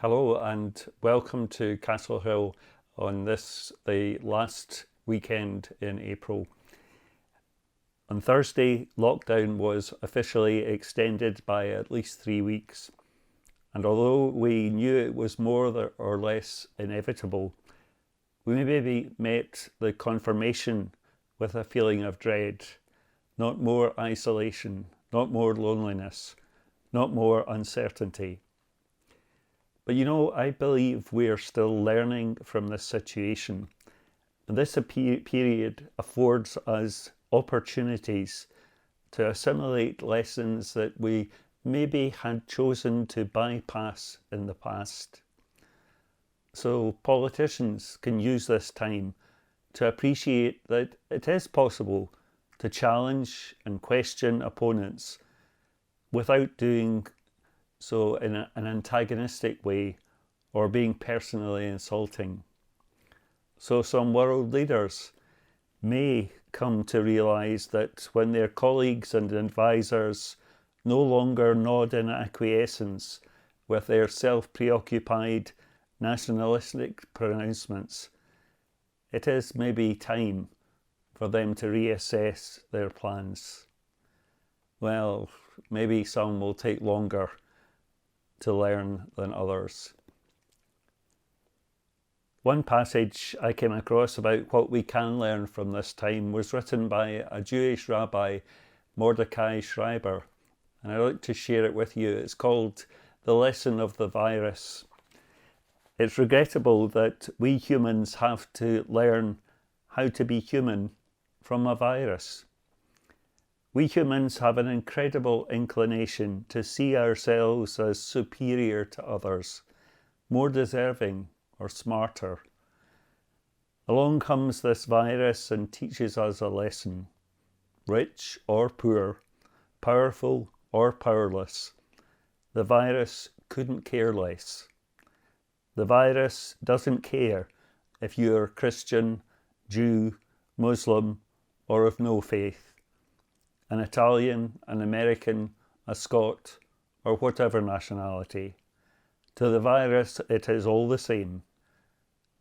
Hello and welcome to Castle Hill on the last weekend in April. On Thursday, lockdown was officially extended by at least 3 weeks. And although we knew it was more or less inevitable, we maybe met the confirmation with a feeling of dread. Not more isolation, not more loneliness, not more uncertainty. But I believe we are still learning from this situation. And this period affords us opportunities to assimilate lessons that we maybe had chosen to bypass in the past. So politicians can use this time to appreciate that it is possible to challenge and question opponents without doing so in an antagonistic way or being personally insulting. So some world leaders may come to realise that when their colleagues and advisors no longer nod in acquiescence with their self-preoccupied nationalistic pronouncements, it is maybe time for them to reassess their plans. Well, maybe some will take longer to learn than others. One passage I came across about what we can learn from this time was written by a Jewish rabbi, Mordecai Schreiber, and I'd like to share it with you. It's called The Lesson of the Virus. It's regrettable that we humans have to learn how to be human from a virus. We humans have an incredible inclination to see ourselves as superior to others, more deserving or smarter. Along comes this virus and teaches us a lesson. Rich or poor, powerful or powerless, the virus couldn't care less. The virus doesn't care if you're Christian, Jew, Muslim, or of no faith. An Italian, an American, a Scot, or whatever nationality. To the virus, it is all the same.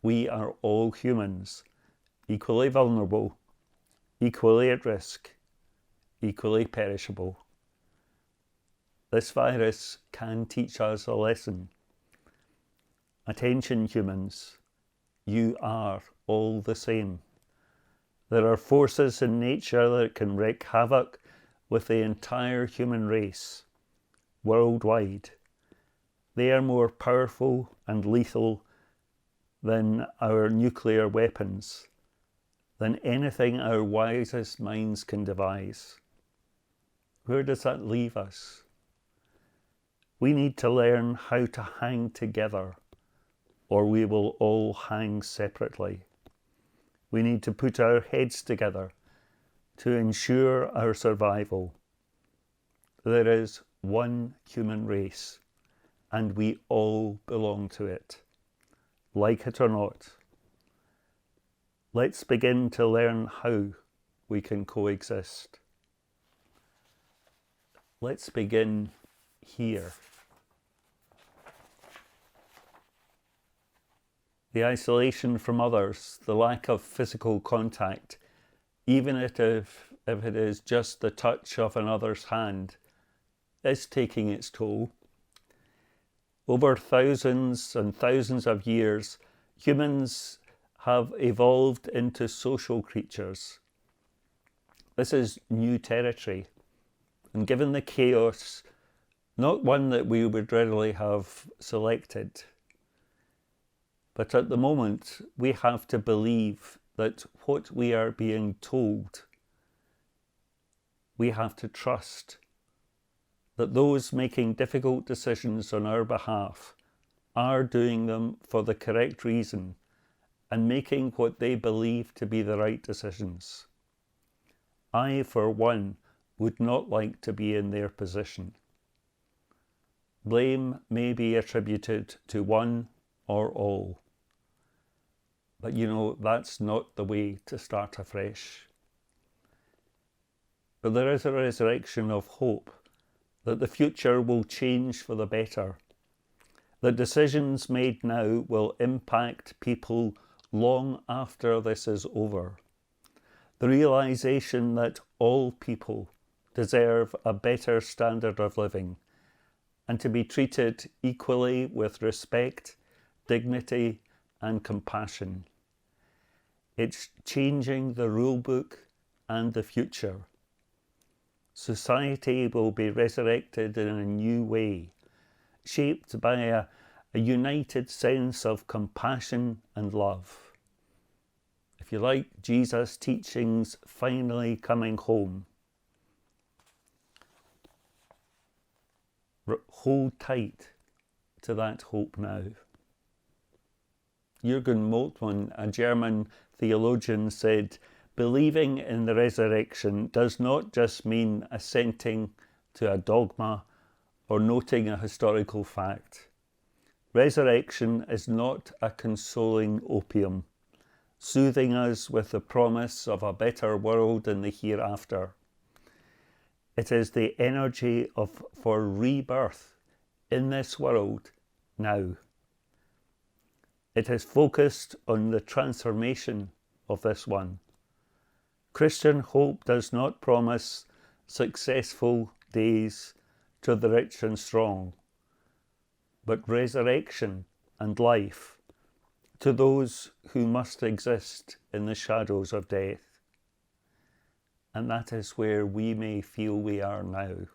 We are all humans, equally vulnerable, equally at risk, equally perishable. This virus can teach us a lesson. Attention, humans, you are all the same. There are forces in nature that can wreak havoc with the entire human race, worldwide. They are more powerful and lethal than our nuclear weapons, than anything our wisest minds can devise. Where does that leave us? We need to learn how to hang together, or we will all hang separately. We need to put our heads together to ensure our survival. There is one human race, and we all belong to it, like it or not. Let's begin to learn how we can coexist. Let's begin here. The isolation from others, the lack of physical contact, even if it is just the touch of another's hand, is taking its toll. Over thousands and thousands of years, humans have evolved into social creatures. This is new territory, and given the chaos, not one that we would readily have selected. But at the moment, we have to believe that what we are being told, we have to trust that those making difficult decisions on our behalf are doing them for the correct reason and making what they believe to be the right decisions. I, for one, would not like to be in their position. Blame may be attributed to one or all. But that's not the way to start afresh. But there is a resurrection of hope that the future will change for the better, The decisions made now will impact people long after this is over. The realization that all people deserve a better standard of living and to be treated equally with respect, dignity, and compassion. It's changing the rule book and the future. Society will be resurrected in a new way, shaped by a united sense of compassion and love. If you like, Jesus' teachings finally coming home. Hold tight to that hope now. Jürgen Moltmann, a German theologian, said, "Believing in the resurrection does not just mean assenting to a dogma or noting a historical fact. Resurrection is not a consoling opium, soothing us with the promise of a better world in the hereafter. It is the energy for rebirth in this world now. It is focused on the transformation of this one. Christian hope does not promise successful days to the rich and strong, but resurrection and life to those who must exist in the shadows of death. And that is where we may feel we are now."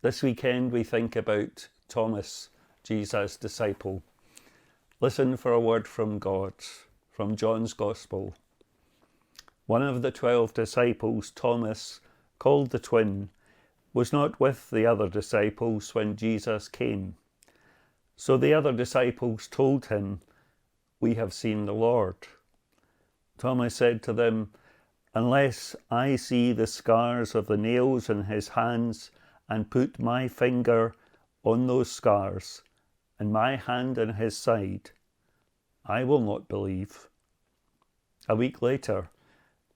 This weekend we think about Thomas, Jesus' disciple. Listen for a word from God, from John's Gospel. One of the 12 disciples, Thomas, called the twin, was not with the other disciples when Jesus came. So the other disciples told him, "We have seen the Lord." Thomas said to them, "Unless I see the scars of the nails in his hands and put my finger on those scars and my hand in his side, I will not believe." A week later,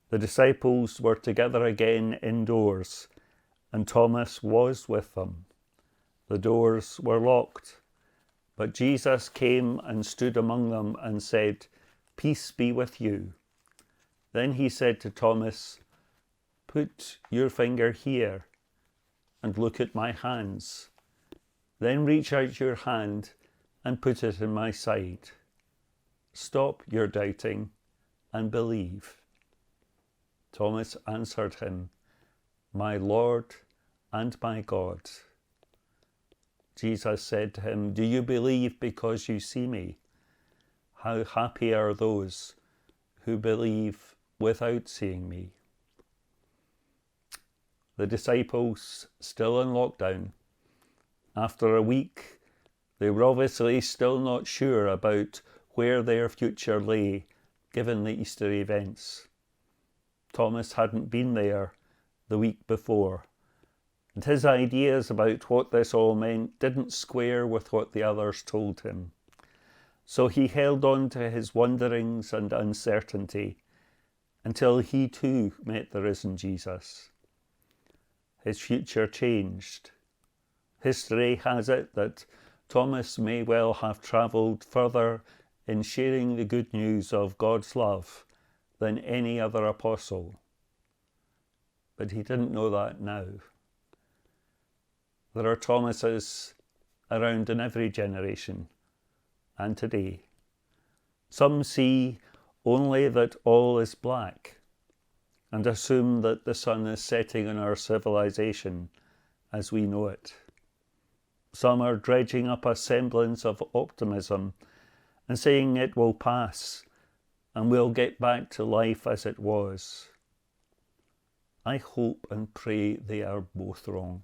the disciples were together again indoors, and Thomas was with them. The doors were locked, but Jesus came and stood among them and said, "Peace be with you." Then he said to Thomas, "Put your finger here and look at my hands. Then reach out your hand and put it in my side. Stop your doubting and believe." Thomas answered him, "My Lord and my God." Jesus said to him, "Do you believe because you see me? How happy are those who believe without seeing me." The disciples, still in lockdown, after a week, they were obviously still not sure about where their future lay, given the Easter events. Thomas hadn't been there the week before, and his ideas about what this all meant didn't square with what the others told him. So he held on to his wonderings and uncertainty until he too met the risen Jesus. His future changed. History has it that Thomas may well have travelled further in sharing the good news of God's love than any other apostle. But he didn't know that now. There are Thomases around in every generation and today. Some see only that all is black and assume that the sun is setting on our civilization as we know it. Some are dredging up a semblance of optimism and saying it will pass and we'll get back to life as it was. I hope and pray they are both wrong.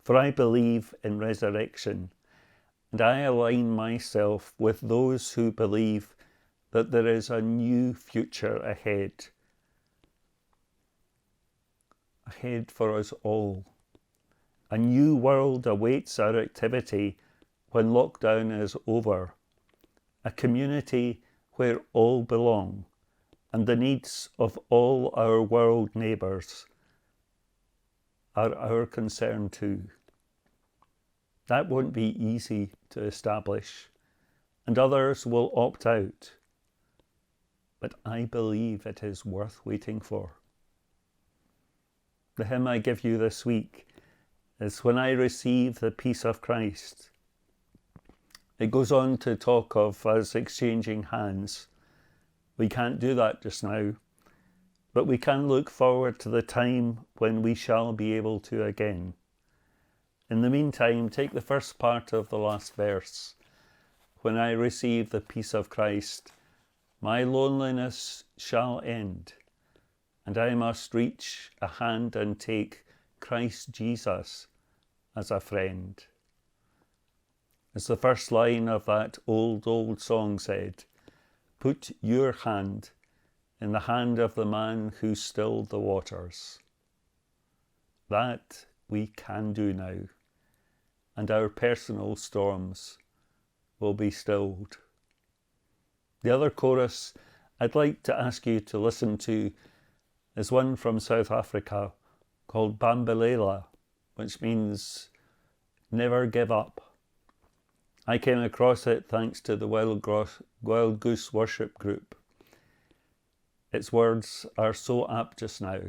For I believe in resurrection, and I align myself with those who believe that there is a new future ahead for us all. A new world awaits our activity when lockdown is over. A community where all belong, and the needs of all our world neighbours are our concern too. That won't be easy to establish, and others will opt out. But I believe it is worth waiting for. The hymn I give you this week is When I Receive the Peace of Christ. It goes on to talk of us exchanging hands. We can't do that just now, but we can look forward to the time when we shall be able to again. In the meantime, take the first part of the last verse. When I receive the peace of Christ, my loneliness shall end, and I must reach a hand and take Christ Jesus as a friend. As the first line of that old song said, put your hand in the hand of the man who stilled the waters. That we can do now, and our personal storms will be stilled. The other chorus I'd like to ask you to listen to is one from South Africa called Bambelela, which means never give up. I came across it thanks to the Wild Goose Worship Group. Its words are so apt just now.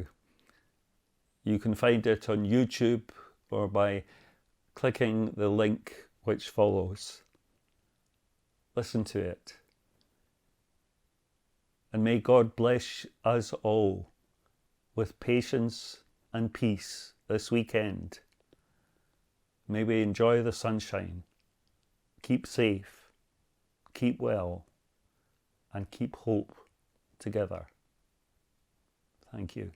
You can find it on YouTube or by clicking the link which follows. Listen to it. And may God bless us all with patience and peace this weekend. May we enjoy the sunshine, keep safe, keep well, and keep hope together. Thank you.